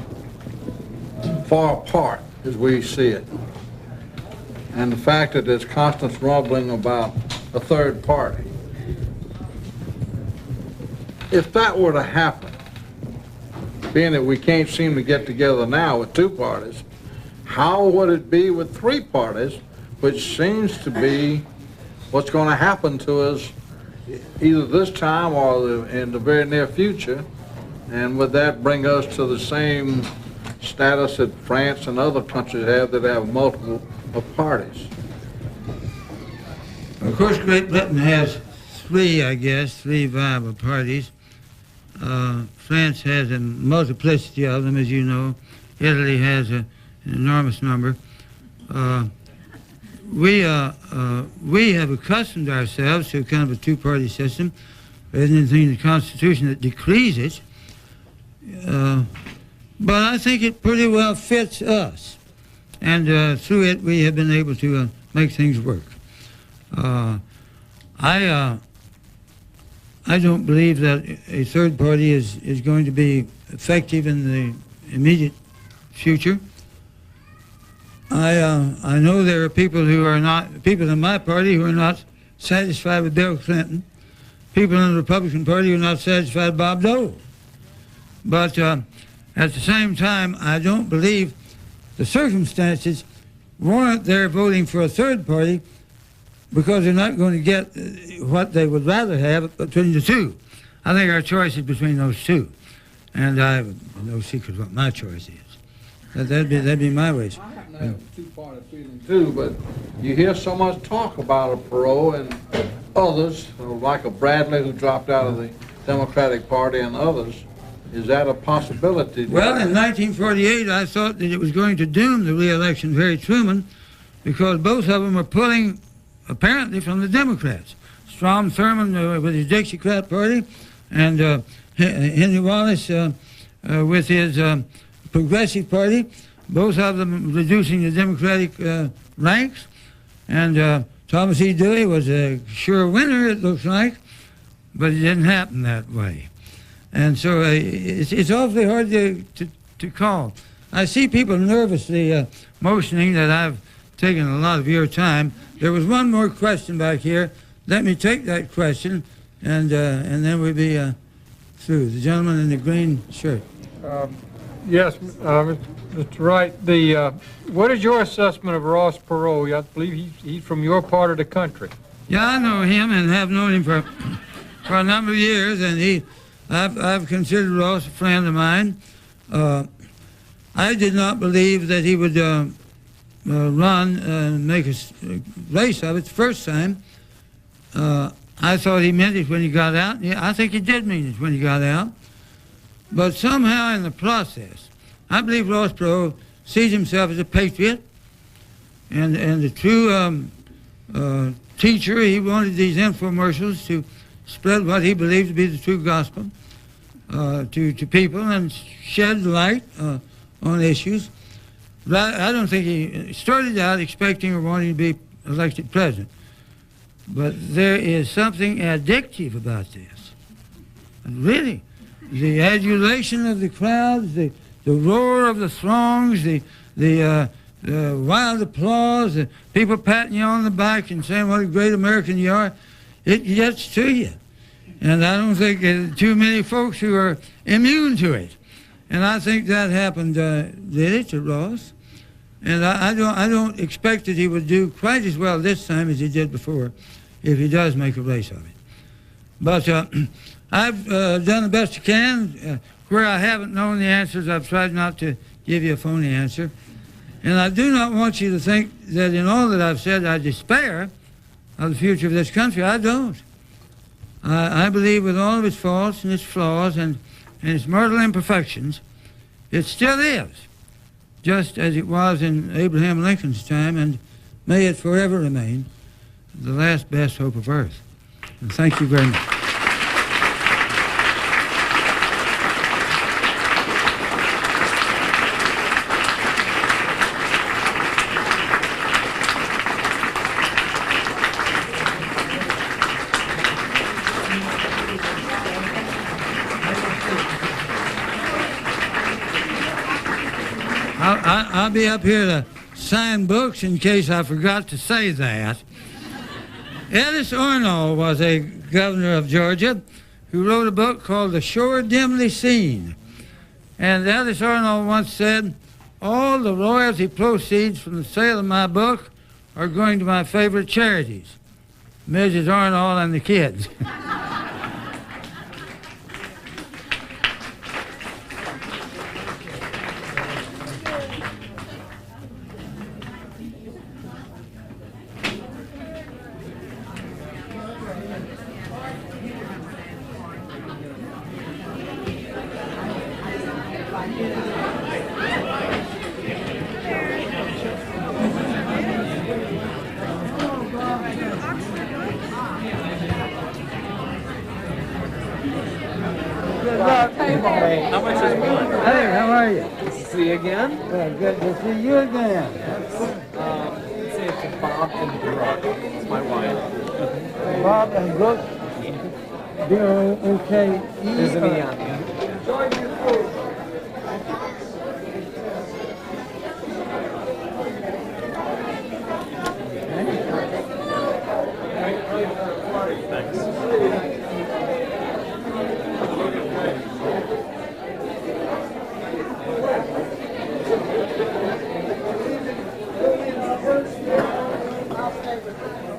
far apart as we see it, and the fact that there's constant rumbling about a third party, if that were to happen, being that we can't seem to get together now with two parties, how would it be with three parties, which seems to be what's going to happen to us either this time or in the very near future? And would that bring us to the same status that France and other countries have that have multiple parties? Of course, Great Britain has three viable parties. France has a multiplicity of them, as you know. Italy has an enormous number. We have accustomed ourselves to kind of a two-party system. There's anything in the Constitution that decrees it. But I think it pretty well fits us. And through it, we have been able to make things work. I don't believe that a third party is going to be effective in the immediate future. I know there are people in my party who are not satisfied with Bill Clinton, people in the Republican Party who are not satisfied with Bob Dole. But at the same time, I don't believe the circumstances warrant their voting for a third party, because they're not going to get what they would rather have between the two. I think our choice is between those two. And I have no secret what my choice is. That'd be my wish. I happen to have a two-party feeling too, but you hear so much talk about a Perot and others, like a Bradley who dropped out of the Democratic Party and others. Is that a possibility? Well, in 1948, I thought that it was going to doom the re-election of Harry Truman, because both of them were pulling apparently from the Democrats. Strom Thurmond with his Dixiecrat Party, and Henry Wallace with his Progressive Party, both of them reducing the Democratic ranks. And Thomas E. Dewey was a sure winner, it looks like, but it didn't happen that way. And so it's awfully hard to call. I see people nervously motioning that I've taken a lot of your time. There was one more question back here. Let me take that question, and then we'll be through. The gentleman in the green shirt. Yes, Mr. Wright. What is your assessment of Ross Perot? I believe he's from your part of the country. Yeah, I know him and have known him for a number of years, and I've considered Ross a friend of mine. I did not believe that he would run and make a race of it the first time. I thought he meant it when he got out. Yeah, I think he did mean it when he got out. But somehow in the process, I believe Ross Perot sees himself as a patriot and a true teacher. He wanted these infomercials to spread what he believed to be the true gospel to people and shed light on issues. But I don't think he started out expecting or wanting to be elected president. But there is something addictive about this. And really, the adulation of the crowds, the roar of the throngs, the wild applause, the people patting you on the back and saying what a great American you are, it gets to you. And I don't think there are too many folks who are immune to it. And I think that happened, did it, to Ross? And I don't expect that he would do quite as well this time as he did before, if he does make a race of it. But I've done the best I can. Where I haven't known the answers, I've tried not to give you a phony answer. And I do not want you to think that in all that I've said I despair of the future of this country. I don't. I believe with all of its faults and its flaws and its mortal imperfections, it still is, just as it was in Abraham Lincoln's time, and may it forever remain the last best hope of earth. And thank you very much. I'll be up here to sign books in case I forgot to say that. Ellis Arnold was a governor of Georgia who wrote a book called The Shore Dimly Seen. And Ellis Arnold once said, all the royalty proceeds from the sale of my book are going to my favorite charities, Mrs. Arnold and the kids. How much is one? Hey, how are you? See you again? Good to see you again. Say it's Bob and Brooke. It's my wife. Bob and Brooke. B-O-O-K-E. There's an E on there.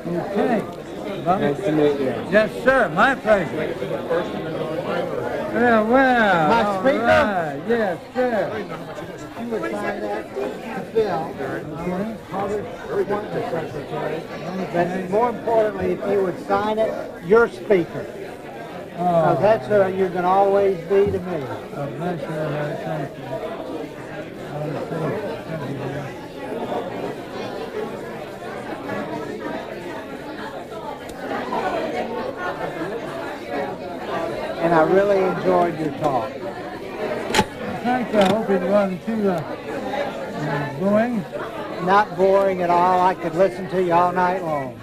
Okay. Nice to meet you. Yes, sir. My pleasure. Well, My speaker? right. Yes, sir. If you would sign that to Phil, Harvard appointment secretary, but more importantly, if you would sign it, your speaker. Because that's who you're going to always be to me. Oh, bless you. Thank you. And I really enjoyed your talk. Thank you. I hope it wasn't too boring. Not boring at all. I could listen to you all night long.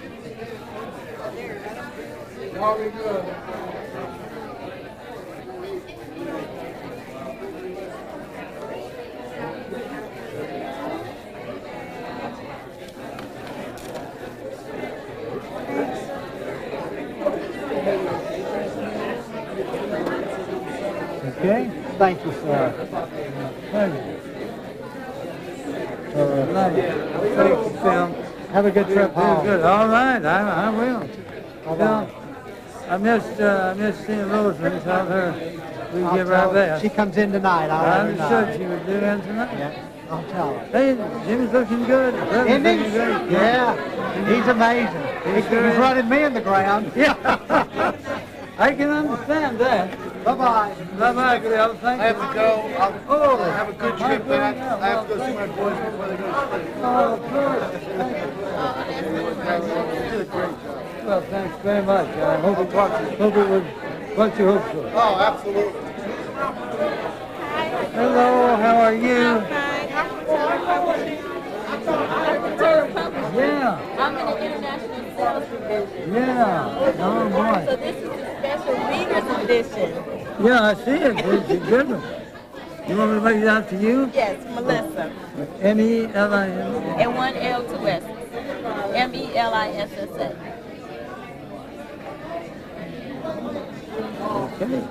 Okay? Thank you, sir. Thank you. Thank you, Phil. Have a good trip home. Good. All right, I will. Bye-bye. I missed seeing Rosemary. Tell her we can give her our best. She comes in tonight. I I'll let her understood know. she would do that tonight. Yeah, I'll tell her. Hey, Jimmy's looking good. Isn't he? Great. Yeah, he's amazing. He's running me in the ground. Yeah. I can understand that. Bye-bye. Bye-bye, Phil. Thank you. I have to go. Oh, Have a good trip back. I have to go see my boys before they go to sleep. Oh, of course. You did a great job. Well, thanks very much. I hope it was what you hoped for. Oh, absolutely. Hello, how are you? Yeah. I'm in the international sales division. Yeah. Oh, boy. So this is a special reader's edition. Yeah, I see it. It's a good one. You want me to make it out to you? Yes, Melissa. M-E-L-I-N. And one L to S. M-E-L-I-S-S-A. Okay.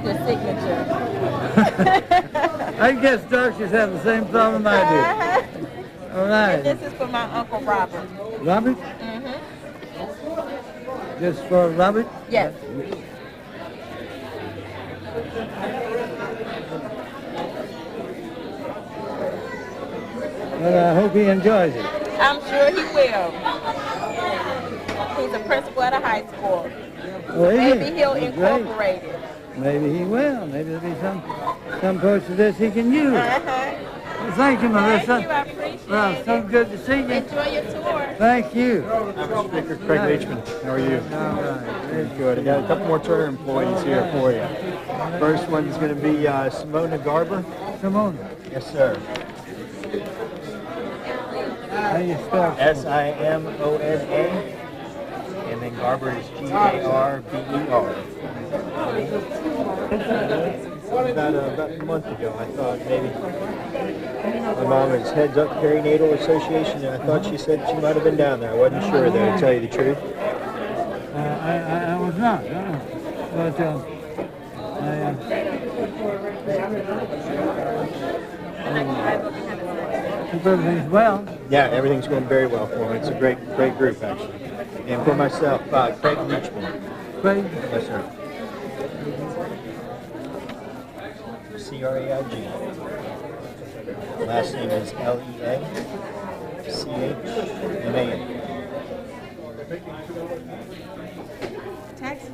your signature. I guess doctors have the same problem I do. All right. And this is for my Uncle Robert. Robert? Mm-hmm. Just for Robert? Yes. Well, I hope he enjoys it. I'm sure he will. He's a principal at a high school. Oh, is he? Maybe he'll Great. incorporate it. Maybe he will. Maybe there'll be some parts of this he can use. Well, thank you, Melissa. Thank you, I appreciate Well, it. so good to see you. Enjoy your tour. Thank you. Mr. Speaker, Craig Leachman. How are you? All right. Very Good. I got a couple more Turner employees here for you. First one is going to be Simona Garber. Simona. Yes, sir. How do you spell? Simona. And then Garber is Garber. About a month ago, I thought maybe my mom heads up Perinatal Association, and I thought she said she might have been down there. I wasn't sure, though, to tell you the truth. I was not. But hope everything's well. Yeah, everything's going very well for me. It's a great group, actually. And for myself, Craig Leachman. Craig? Yes, sir. C-R-A-I-G. Last name is Leachman. Taxes.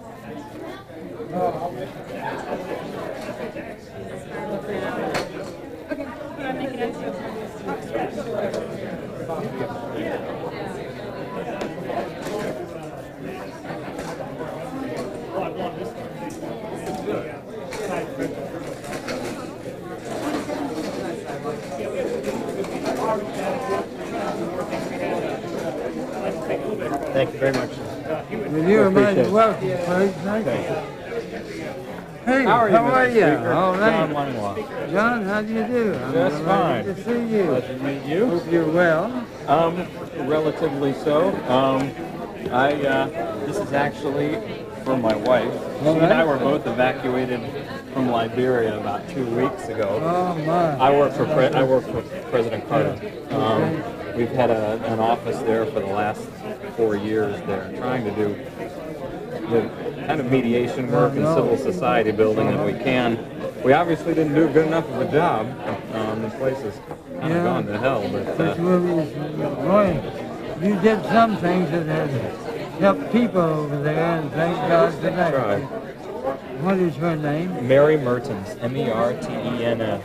Okay, can I make it into Thank you very much. Well, you are most welcome, Craig. Thank you. Hey, how are you? All right. John Langlois. John, how do you do? Just fine. Good to see you. Pleasure to meet you. Hope you're well. Relatively so. This is actually for my wife. She and I were both evacuated from Liberia about 2 weeks ago. Oh my! I work for President Carter. We've had an office there for the last 4 years there, trying to do the kind of mediation work and civil society building that we can. We obviously didn't do good enough of a job. The place has kind of gone to hell, but Roy, you did some things that have helped people over there, and thank God for that. try. What is her name? Mary Mertens, M-E-R-T-E-N-S.